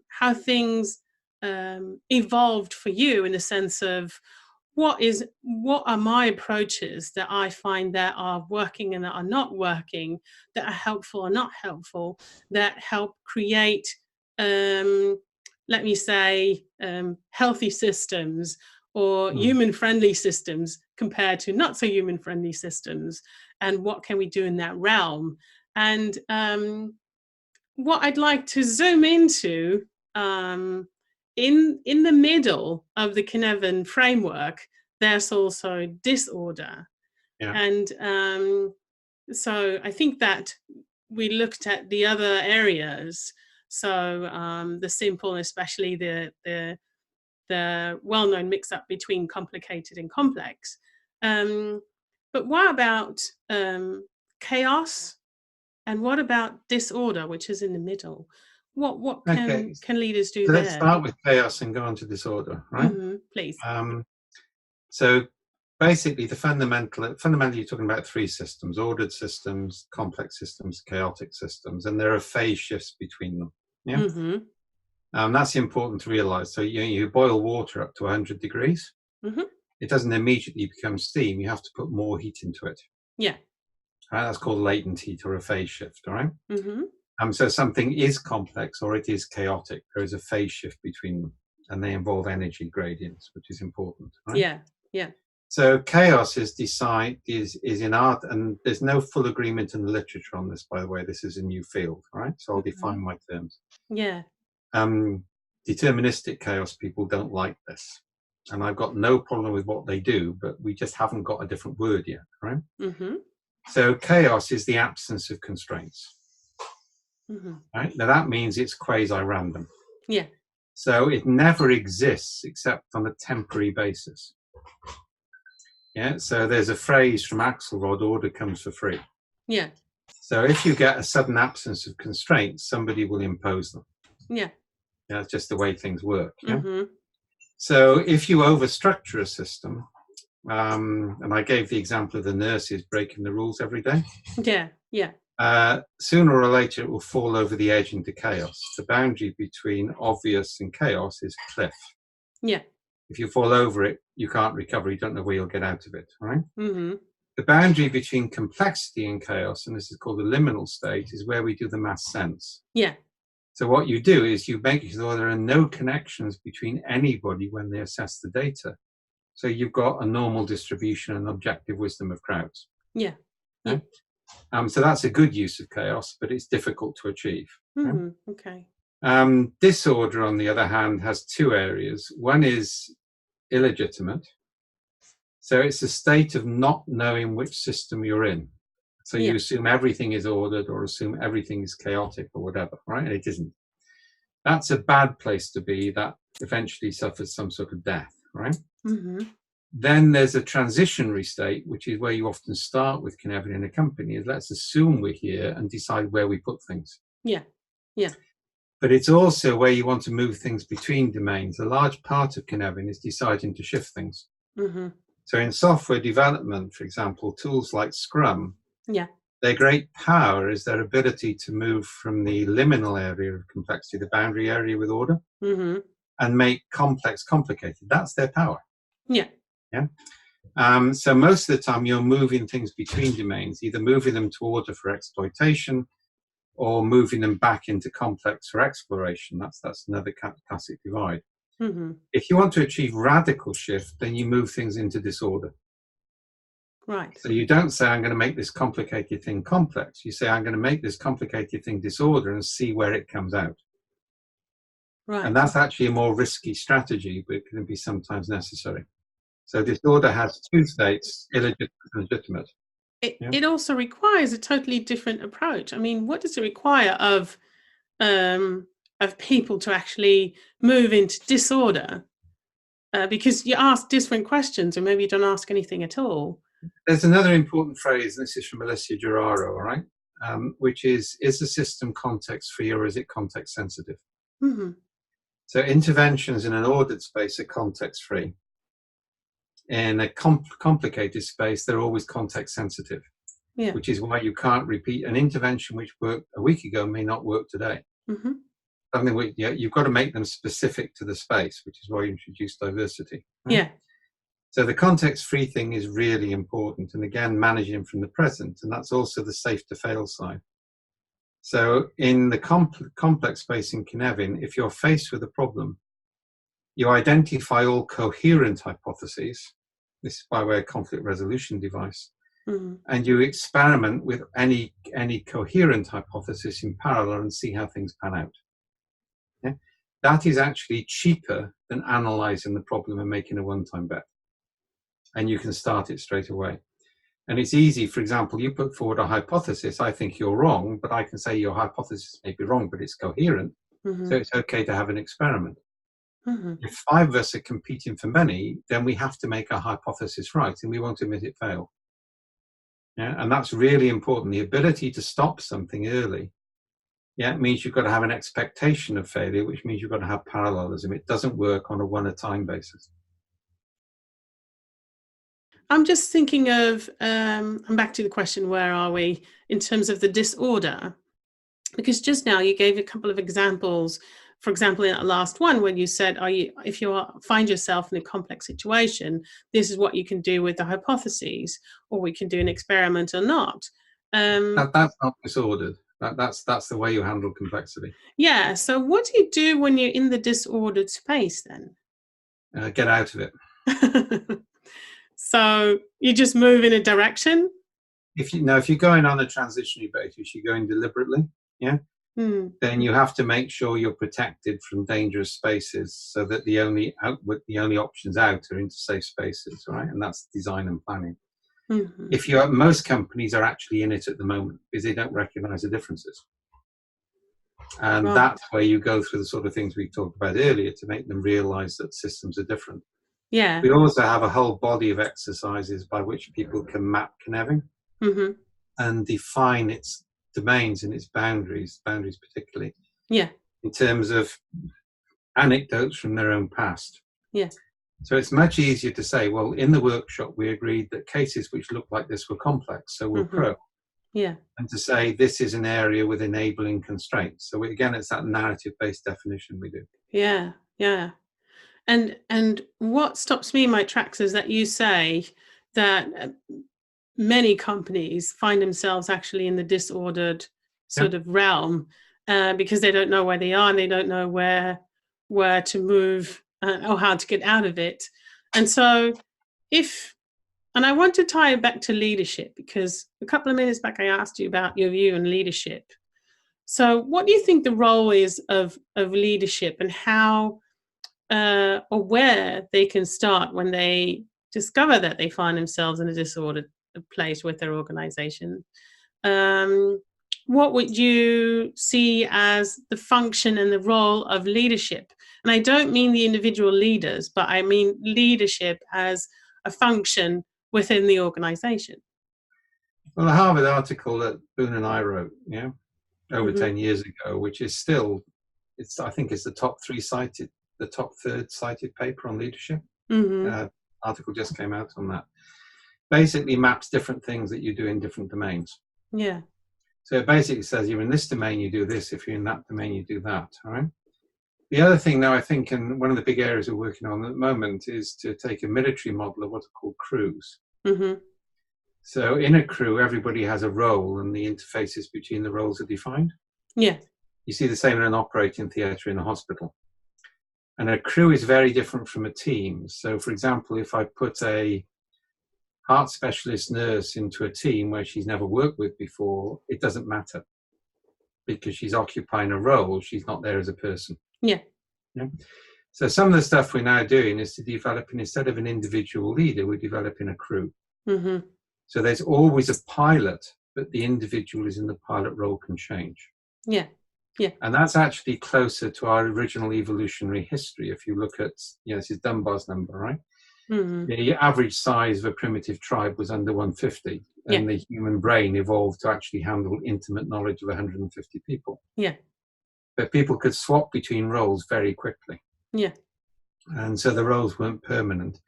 how things evolved for you in the sense of what are my approaches that I find that are working and that are not working, that are helpful or not helpful, that help create, let me say, healthy systems or human-friendly systems compared to not so human-friendly systems, and what can we do in that realm? And what I'd like to zoom into, in the middle of the Cynefin framework, there's also disorder. Yeah. And so I think that we looked at the other areas, so the simple, especially the well-known mix-up between complicated and complex. But what about chaos? And what about disorder, which is in the middle? What can leaders do there? Let's start with chaos and go on to disorder, right? Please. So basically, fundamentally, you're talking about three systems: ordered systems, complex systems, chaotic systems, and there are phase shifts between them. Yeah. That's important to realize. So you boil water up to 100 degrees. It doesn't immediately become steam. You have to put more heat into it. Yeah. Right? That's called latent heat or a phase shift. All right. So something is complex or it is chaotic. There is a phase shift between them, and they involve energy gradients, which is important. Right? Yeah. Yeah. So chaos is in art, and there's no full agreement in the literature on this, by the way. This is a new field, right? So I'll define my terms. Yeah. Deterministic chaos people don't like this. And I've got no problem with what they do, but we just haven't got a different word yet, right? So chaos is the absence of constraints. Right? Now that means it's quasi-random. Yeah. So it never exists except on a temporary basis. Yeah. So there's a phrase from Axelrod: order comes for free. Yeah. So if you get a sudden absence of constraints, somebody will impose them. Yeah. Yeah, it's just the way things work. Yeah. So if you overstructure a system, and I gave the example of the nurses breaking the rules every day. Yeah. Yeah. Sooner or later it will fall over the edge into chaos. The boundary between obvious and chaos is a cliff. Yeah. If you fall over it, you can't recover. You don't know where you'll get out of it, right? The boundary between complexity and chaos, and this is called the liminal state, is where we do the mass sense. Yeah. So what you do is you make sure there are no connections between anybody when they assess the data. So you've got a normal distribution and objective wisdom of crowds. Yeah. Yeah. So that's a good use of chaos, but it's difficult to achieve. Okay. Disorder, on the other hand, has two areas. One is illegitimate. So it's a state of not knowing which system you're in. So you assume everything is ordered or assume everything is chaotic or whatever, right? And it isn't. That's a bad place to be. That eventually suffers some sort of death, right? Then there's a transitionary state, which is where you often start with Cynefin in a company, is let's assume we're here and decide where we put things. Yeah. Yeah. But it's also where you want to move things between domains. A large part of Cynefin is deciding to shift things. So in software development, for example, tools like Scrum, their great power is their ability to move from the liminal area of complexity, the boundary area with order, and make complex complicated. That's their power. Yeah. Yeah. So most of the time you're moving things between domains, either moving them to order for exploitation or moving them back into complex for exploration. That's another classic divide. If you want to achieve radical shift, then you move things into disorder. Right. So you don't say, I'm going to make this complicated thing complex. You say, I'm going to make this complicated thing disorder and see where it comes out. Right. And that's actually a more risky strategy, but it can be sometimes necessary. So disorder has two states, illegitimate and legitimate. It also requires a totally different approach. I mean, what does it require of people to actually move into disorder? Because you ask different questions, or maybe you don't ask anything at all. There's another important phrase, and this is from Alessia Geraro, all right, which is the system context-free or is it context-sensitive? So interventions in an ordered space are context-free. In a complicated space, they're always context-sensitive, which is why you can't repeat an intervention which worked a week ago may not work today. Something you've got to make them specific to the space, which is why you introduce diversity. Right? So the context-free thing is really important. And again, managing from the present. And that's also the safe to fail side. So in the complex space in Cynefin, if you're faced with a problem, you identify all coherent hypotheses. This is by way of conflict resolution device. And you experiment with any coherent hypothesis in parallel and see how things pan out. Yeah? That is actually cheaper than analyzing the problem and making a one-time bet. And you can start it straight away. And it's easy. For example, you put forward a hypothesis. I think you're wrong, but I can say your hypothesis may be wrong, but it's coherent. So it's okay to have an experiment. If 5 of us are competing for money, then we have to make our hypothesis right, and we won't admit it failed. Yeah, and that's really important. The ability to stop something early, it means you've got to have an expectation of failure, which means you've got to have parallelism. It doesn't work on a one-at-a-time basis. I'm just thinking of, I'm back to the question, where are we in terms of the disorder? Because just now you gave a couple of examples. For example, in that last one, when you said, if you find yourself in a complex situation, this is what you can do with the hypotheses, or we can do an experiment or not. That's not disordered. That's the way you handle complexity. Yeah. So what do you do when you're in the disordered space then? Get out of it. So you just move in a direction? If you're going on a transitionary basis, you're going deliberately, then you have to make sure you're protected from dangerous spaces, so that the only options out are into safe spaces, right? And that's design and planning. If most companies are actually in it at the moment because they don't recognize the differences. And that's where you go through the sort of things we talked about earlier to make them realize that systems are different. Yeah. We also have a whole body of exercises by which people can map Cynefin and define its domains and its boundaries particularly. Yeah. In terms of anecdotes from their own past. Yeah. So it's much easier to say, well, in the workshop we agreed that cases which look like this were complex, so we're pro. Yeah. And to say this is an area with enabling constraints. So again, it's that narrative-based definition we do. Yeah. Yeah. And what stops me in my tracks is that you say that many companies find themselves actually in the disordered sort of realm because they don't know where they are and they don't know where to move or how to get out of it. And so and I want to tie it back to leadership, because a couple of minutes back I asked you about your view on leadership. So what do you think the role is of leadership, and how or where they can start when they discover that they find themselves in a disordered place with their organization? What would you see as the function and the role of leadership? And I don't mean the individual leaders, but I mean leadership as a function within the organization. Well, the Harvard article that Boone and I wrote, over 10 years ago, which is still, I think it's the top third cited paper on leadership. Article just came out on that. Basically maps different things that you do in different domains. Yeah. So it basically says you're in this domain, you do this. If you're in that domain, you do that. All right. The other thing now, I think, and one of the big areas we're working on at the moment, is to take a military model of what are called crews. So in a crew, everybody has a role, and the interfaces between the roles are defined. Yeah. You see the same in an operating theatre in a hospital. And a crew is very different from a team. So, for example, if I put a heart specialist nurse into a team where she's never worked with before, it doesn't matter, because she's occupying a role. She's not there as a person. Yeah. So some of the stuff we're now doing is to develop, instead of an individual leader, we're developing a crew. So there's always a pilot, but the individual is in the pilot role can change. Yeah. Yeah. And that's actually closer to our original evolutionary history. If you look at, this is Dunbar's number, right? The average size of a primitive tribe was under 150, and the human brain evolved to actually handle intimate knowledge of 150 people. Yeah. But people could swap between roles very quickly. Yeah. And so the roles weren't permanent.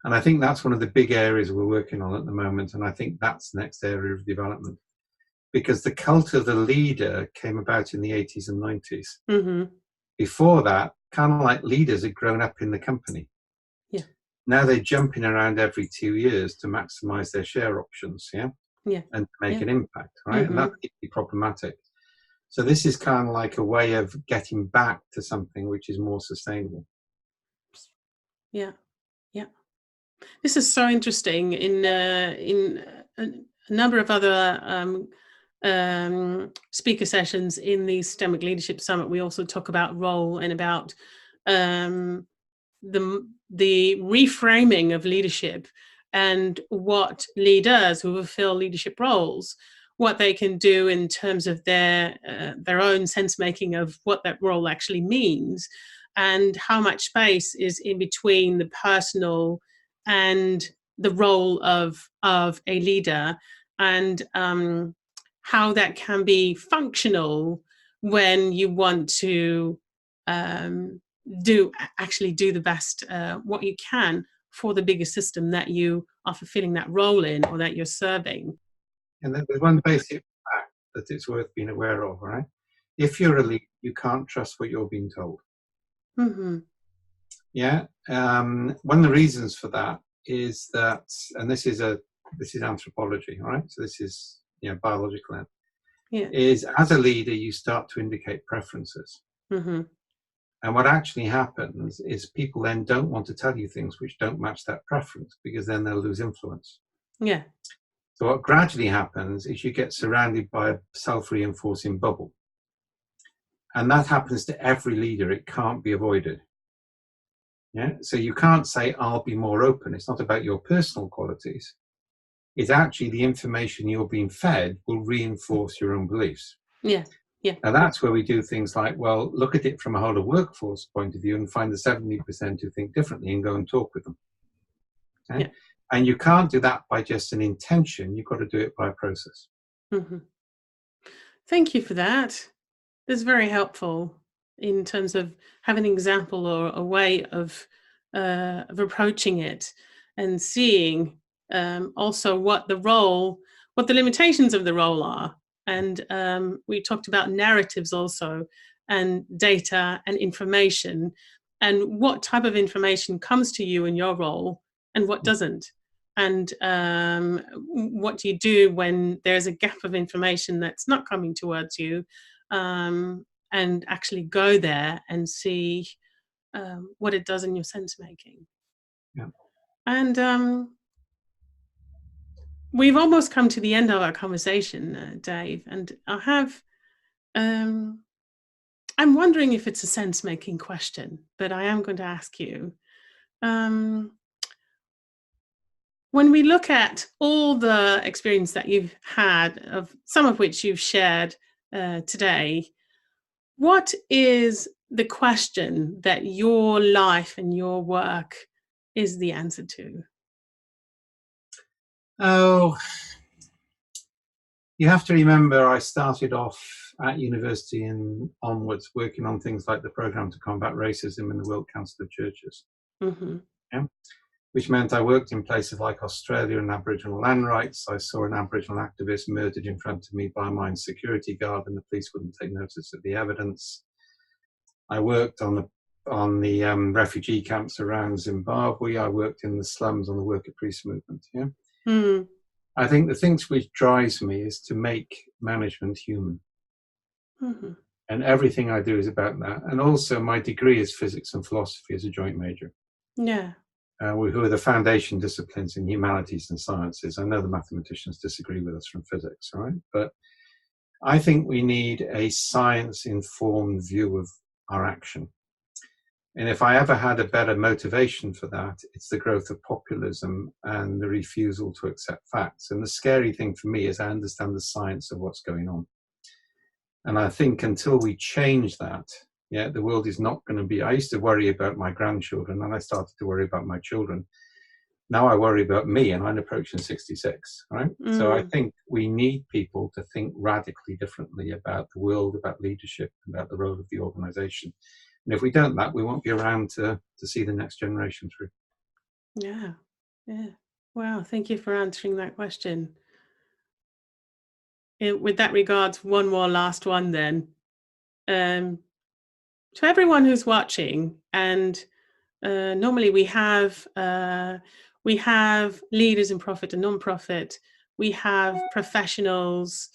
And I think that's one of the big areas we're working on at the moment. And I think that's the next area of development, because the cult of the leader came about in the 80s and 90s. Before that, kind of like leaders had grown up in the company. Yeah. Now they're jumping around every 2 years to maximize their share options, and make an impact, right? And that's problematic. So this is kind of like a way of getting back to something which is more sustainable. Yeah. This is so interesting. In a number of other speaker sessions in the Systemic Leadership Summit, we also talk about role and about the reframing of leadership and what leaders who fulfill leadership roles, what they can do in terms of their own sense making of what that role actually means, and how much space is in between the personal and the role of a leader, and how that can be functional when you want to do the best what you can for the bigger system that you are fulfilling that role in, or that you're serving. And there's one basic fact that it's worth being aware of, right? If you're a leader, you can't trust what you're being told. Yeah. One of the reasons for that is that, and this is anthropology, right? So this is biological. Is as a leader you start to indicate preferences. And what actually happens is people then don't want to tell you things which don't match that preference, because then they'll lose influence. So what gradually happens is you get surrounded by a self-reinforcing bubble. And that happens to every leader. It can't be avoided. So you can't say, I'll be more open. It's not about your personal qualities. It's actually the information you're being fed will reinforce your own beliefs. Now that's where we do things like, well, look at it from a whole of workforce point of view and find the 70% who think differently and go and talk with them. And you can't do that by just an intention. You've got to do it by a process. Thank you for that. That's very helpful in terms of having an example or a way of approaching it, and seeing also what the limitations of the role are. And we talked about narratives also, and data and information, and what type of information comes to you in your role and what doesn't. And what do you do when there's a gap of information that's not coming towards you, and actually go there and see what it does in your sense making. And we've almost come to the end of our conversation, Dave, and I'm wondering if it's a sense making question, but I am going to ask you. When we look at all the experience that you've had, of some of which you've shared today, what is the question that your life and your work is the answer to? Oh, you have to remember I started off at university and onwards working on things like the Programme to Combat Racism in the World Council of Churches. Which meant I worked in places like Australia and Aboriginal land rights. I saw an Aboriginal activist murdered in front of me by a mine security guard, and the police wouldn't take notice of the evidence. I worked on the refugee camps around Zimbabwe. I worked in the slums on the worker priest movement. I think the things which drives me is to make management human. And everything I do is about that. And also my degree is physics and philosophy as a joint major. Who are the foundation disciplines in humanities and sciences. I know the mathematicians disagree with us from physics, right? But I think we need a science-informed view of our action. And if I ever had a better motivation for that, it's the growth of populism and the refusal to accept facts. And the scary thing for me is I understand the science of what's going on. And I think until we change that, the world is not going to be. I used to worry about my grandchildren, and I started to worry about my children. Now I worry about me, and I'm approaching 66, right? So I think we need people to think radically differently about the world, about leadership, about the role of the organization. And if we don't that, we won't be around to see the next generation through. Yeah. Wow, thank you for answering that question. With that regards, one more last one then. To everyone who's watching and normally we have leaders in profit and non-profit. We have professionals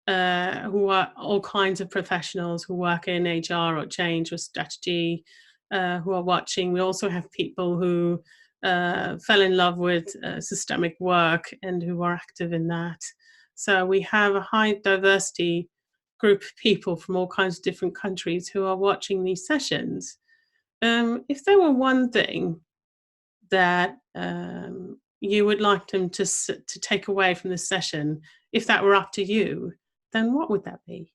who are all kinds of professionals who work in HR or change or strategy, who are watching. We also have people who fell in love with systemic work and who are active in that. So we have a high diversity group of people from all kinds of different countries who are watching these sessions. If there were one thing that you would like them to take away from this session, if that were up to you, then what would that be?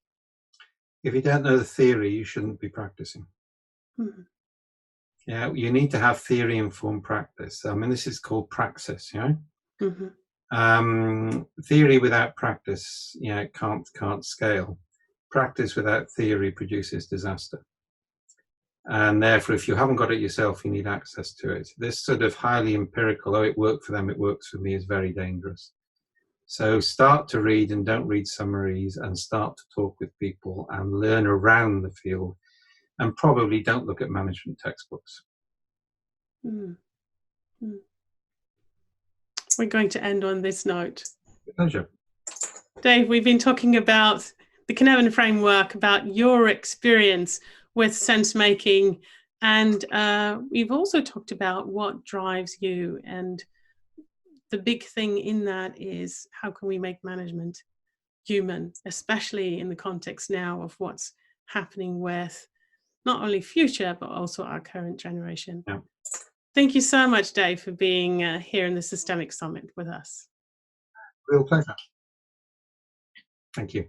If you don't know the theory, you shouldn't be practicing. Mm-hmm. Yeah, you need to have theory-informed practice. I mean, this is called praxis, you know? Mm-hmm. Theory without practice, you know, it can't scale. Practice without theory produces disaster. And therefore, if you haven't got it yourself, you need access to it. This sort of highly empirical, oh, it worked for them, it works for me, is very dangerous. So start to read and don't read summaries, and start to talk with people and learn around the field, and probably don't look at management textbooks. Mm-hmm. We're going to end on this note. Pleasure. Dave, we've been talking about the Cynefin framework, about your experience with sense making, and we've also talked about what drives you, and the big thing in that is how can we make management human, especially in the context now of what's happening with not only future but also our current generation. Yeah. Thank you so much, Dave, for being here in the Systemic Summit with us. Real pleasure. Thank you.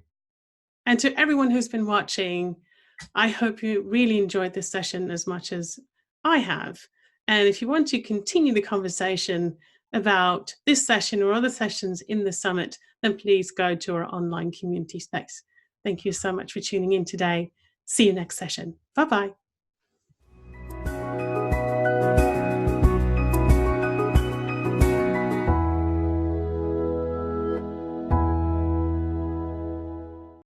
And to everyone who's been watching, I hope you really enjoyed this session as much as I have. And if you want to continue the conversation about this session or other sessions in the summit, then please go to our online community space. Thank you so much for tuning in today. See you next session. Bye-bye.